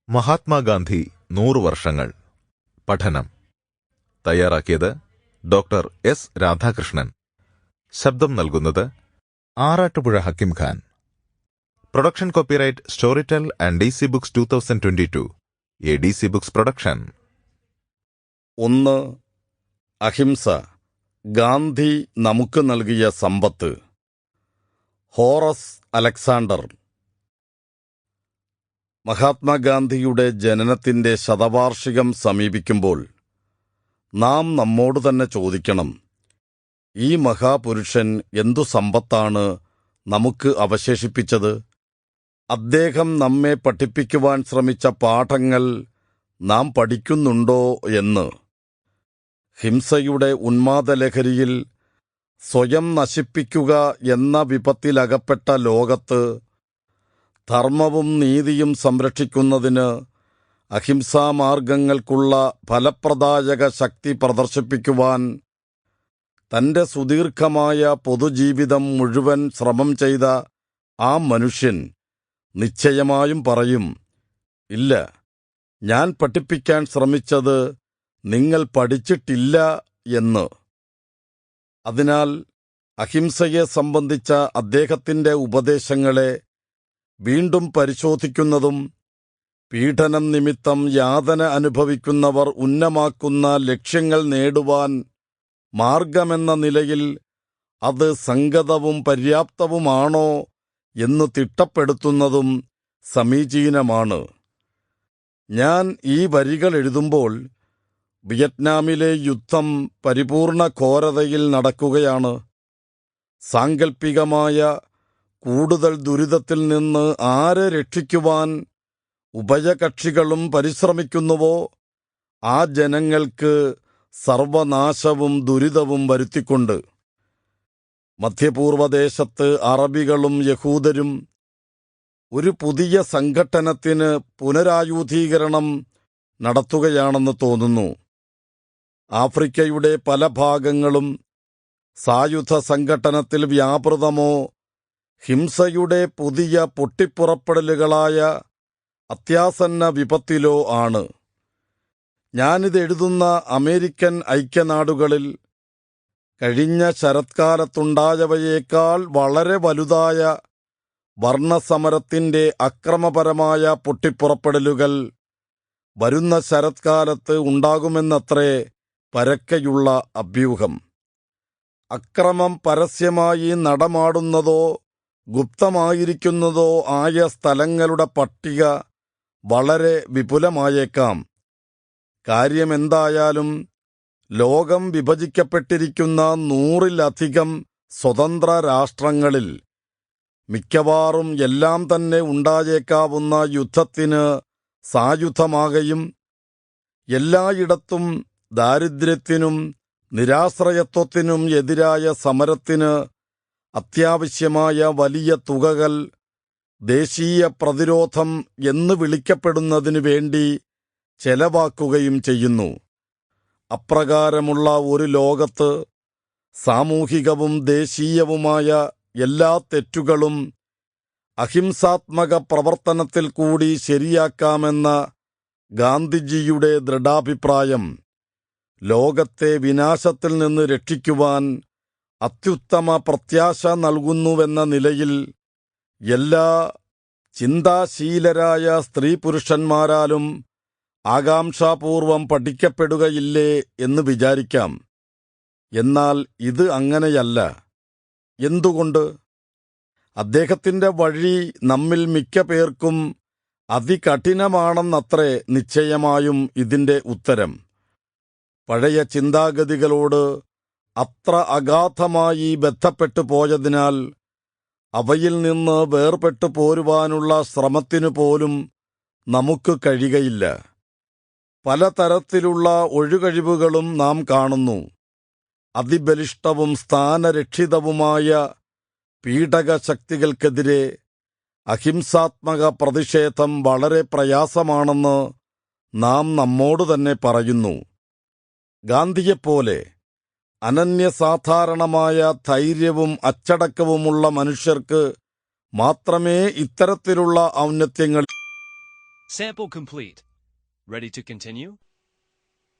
മഹാത്മാഗാന്ധി 100 വർഷങ്ങൾ. പഠനം തയ്യാറാക്കിയത് ഡോക്ടർ എസ് രാധാകൃഷ്ണൻ. ശബ്ദം നൽകുന്നത് Arattupuzha Hakkim Khan. Production copyright Storytel and DC books 2022, a DC books production. 1. Ahimsa. Gandhi നമുക്ക് നൽകിയ സമ്പത്ത്. Horace Alexander. മഹാത്മാഗാന്ധിയുടെ ജനനത്തിന്റെ ശതവാർഷികം സമീപിക്കുമ്പോൾ നാം നമ്മോട് തന്നെ ചോദിക്കണം, ഈ മഹാപുരുഷൻ എന്തു സമ്പത്താണ് നമുക്ക് അവശേഷിപ്പിച്ചത്? അദ്ദേഹം നമ്മെ പഠിപ്പിക്കുവാൻ ശ്രമിച്ച പാഠങ്ങൾ നാം പഠിക്കുന്നുണ്ടോ എന്ന്. ഹിംസയുടെ ഉന്മാദലഹരിയിൽ സ്വയം നശിപ്പിക്കുക എന്ന വിപത്തിലകപ്പെട്ട ലോകത്ത് ധർമ്മവും നീതിയും സംരക്ഷിക്കുന്നതിന് അഹിംസാമാർഗങ്ങൾക്കുള്ള ഫലപ്രദായക ശക്തി പ്രദർശിപ്പിക്കുവാൻ തന്റെ സുദീർഘമായ പൊതുജീവിതം മുഴുവൻ ശ്രമം ചെയ്ത ആ മനുഷ്യൻ നിശ്ചയമായും പറയും, ഇല്ല, ഞാൻ പഠിപ്പിക്കാൻ ശ്രമിച്ചത് നിങ്ങൾ പഠിച്ചിട്ടില്ല എന്ന്. അതിനാൽ അഹിംസയെ സംബന്ധിച്ച അദ്ദേഹത്തിന്റെ ഉപദേശങ്ങളെ വീണ്ടും പരിശോധിക്കുന്നതും പീഡനം നിമിത്തം യാതന അനുഭവിക്കുന്നവർ ഉന്നമാക്കുന്ന ലക്ഷ്യങ്ങൾ നേടുവാൻ മാർഗമെന്ന നിലയിൽ അത് സംഗതവും പര്യാപ്തവുമാണോ എന്ന് തിട്ടപ്പെടുത്തുന്നതും സമീചീനമാണ്. ഞാൻ ഈ വരികൾ എഴുതുമ്പോൾ വിയറ്റ്നാമിലെ യുദ്ധം പരിപൂർണ ഘോരതയിൽ നടക്കുകയാണ്. സാങ്കൽപ്പികമായ കൂടുതൽ ദുരിതത്തിൽ നിന്ന് ആരെ രക്ഷിക്കുവാൻ ഉഭയകക്ഷികളും പരിശ്രമിക്കുന്നുവോ ആ ജനങ്ങൾക്ക് സർവനാശവും ദുരിതവും വരുത്തിക്കൊണ്ട് മധ്യപൂർവദേശത്ത് അറബികളും യഹൂദരും ഒരു പുതിയ സംഘട്ടനത്തിന് പുനരായുധീകരണം നടത്തുകയാണെന്ന് തോന്നുന്നു. ആഫ്രിക്കയുടെ പല ഭാഗങ്ങളും സായുധ സംഘട്ടനത്തിൽ വ്യാപൃതമോ ഹിംസയുടെ പുതിയ പൊട്ടിപ്പുറപ്പെടലുകളായ അത്യാസന്ന വിപത്തിലോ ആണ്. ഞാനിത് എഴുതുന്ന അമേരിക്കൻ ഐക്യനാടുകളിൽ കഴിഞ്ഞ ശരത്കാലത്തുണ്ടായവയേക്കാൾ വളരെ വലുതായ വർണ്ണസമരത്തിന്റെ അക്രമപരമായ പൊട്ടിപ്പുറപ്പെടലുകൾ വരുന്ന ശരത്കാലത്ത് ഉണ്ടാകുമെന്നത്രേ പരക്കെയുള്ള അഭ്യൂഹം. അക്രമം പരസ്യമായി നടമാടുന്നതോ ഗുപ്തമായിരിക്കുന്നതോ ആയ സ്ഥലങ്ങളുടെ പട്ടിക വളരെ വിപുലമായേക്കാം. കാര്യമെന്തായാലും ലോകം വിഭജിക്കപ്പെട്ടിരിക്കുന്ന 100-ലധികം സ്വതന്ത്ര രാഷ്ട്രങ്ങളിൽ മിക്കവാറും എല്ലാം തന്നെ ഉണ്ടായേക്കാവുന്ന യുദ്ധത്തിന് സായുധമാകയും എല്ലായിടത്തും ദാരിദ്ര്യത്തിനും നിരാശ്രയത്വത്തിനും എതിരായ സമരത്തിന് അത്യാവശ്യമായ വലിയ തുകകൾ ദേശീയ പ്രതിരോധം എന്ന് വിളിക്കപ്പെടുന്നതിനു വേണ്ടി ചെലവാക്കുകയും ചെയ്യുന്നു. അപ്രകാരമുള്ള ഒരു ലോകത്ത് സാമൂഹികവും ദേശീയവുമായ എല്ലാ തെറ്റുകളും അഹിംസാത്മക പ്രവർത്തനത്തിൽ കൂടി ശരിയാക്കാമെന്ന ഗാന്ധിജിയുടെ ദൃഢാഭിപ്രായം ലോകത്തെ വിനാശത്തിൽ നിന്ന് രക്ഷിക്കുവാൻ അത്യുത്തമ പ്രത്യാശ നൽകുന്നുവെന്ന നിലയിൽ എല്ലാ ചിന്താശീലരായ സ്ത്രീ പുരുഷന്മാരാലും ആകാംക്ഷാപൂർവം പഠിക്കപ്പെടുകയില്ലേ എന്ന് വിചാരിക്കാം. എന്നാൽ ഇത് അങ്ങനെയല്ല. എന്തുകൊണ്ട്? അദ്ദേഹത്തിന്റെ വഴി നമ്മിൽ മിക്ക പേർക്കും അതികഠിനമാണെന്നത്രേ നിശ്ചയമായും ഇതിന്റെ ഉത്തരം. പഴയ ചിന്താഗതികളോട് അത്ര അഗാധമായി ബന്ധപ്പെട്ടു പോയതിനാൽ അവയിൽ നിന്ന് വേർപെട്ടു പോരുവാനുള്ള ശ്രമത്തിനു പോലും നമുക്ക് കഴിയുകയില്ല. പലതരത്തിലുള്ള ഒഴുകഴിവുകളും നാം കാണുന്നു. അതിബലിഷ്ഠവും സ്ഥാനരക്ഷിതവുമായ പീഡകശക്തികൾക്കെതിരെ അഹിംസാത്മക പ്രതിഷേധം വളരെ പ്രയാസമാണെന്ന് നാം നമ്മോട് തന്നെ പറയുന്നു. ഗാന്ധിയെപ്പോലെ അനന്യസാധാരണമായ ധൈര്യവും അച്ചടക്കവുമുള്ള മനുഷ്യർക്ക് മാത്രമേ ഇത്തരത്തിലുള്ള ഔന്നത്യങ്ങൾ Sample complete. Ready to continue?